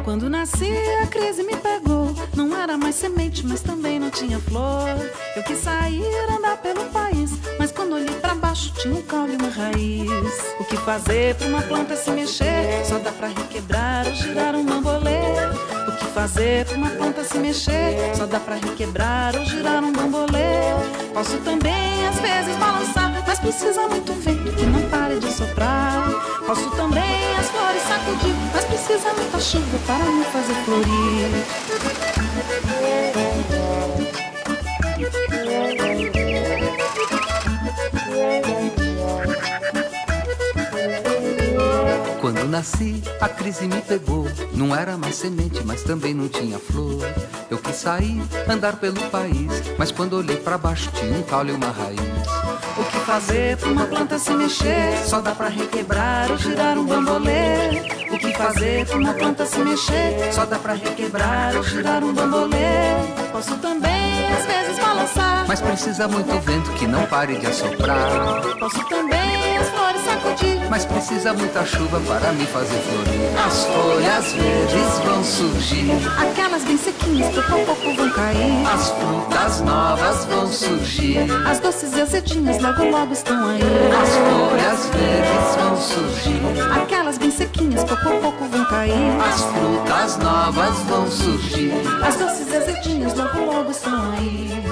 Quando nasci, a crise me pegou. Não era mais semente, mas também não tinha flor. Eu quis sair, andar pelo país, mas quando olhei pra baixo tinha um caule e uma raiz. O que fazer pra uma planta se mexer? Só dá pra requebrar ou girar um bambolê. O que fazer pra uma planta se mexer? Só dá pra requebrar ou girar um bambolê. Posso também às vezes balançar, mas precisa muito vento que não pare de soprar. Posso também as flores sacudir, mas precisa muita chuva para me fazer florir. Quando nasci, a crise me pegou. Não era mais semente, mas também não tinha flor. Eu quis sair, andar pelo país, mas quando olhei pra baixo tinha um caule e uma raiz. O que fazer pra uma planta se mexer? Só dá pra requebrar ou girar um bambolê. O que fazer pra uma planta se mexer? Só dá pra requebrar ou girar um bambolê. Posso também às vezes balançar, mas precisa muito vento que não pare de assoprar. Posso também as flores sacudir, mas precisa muita chuva para me fazer florir. As folhas verdes vão surgir, aquelas bem sequinhas pouco a pouco vão cair. As frutas novas vão surgir, as doces e azedinhas logo logo estão aí. As folhas verdes vão surgir, aquelas bem sequinhas pouco a pouco vão cair. As frutas novas vão surgir, as doces e azedinhas logo logo estão aí.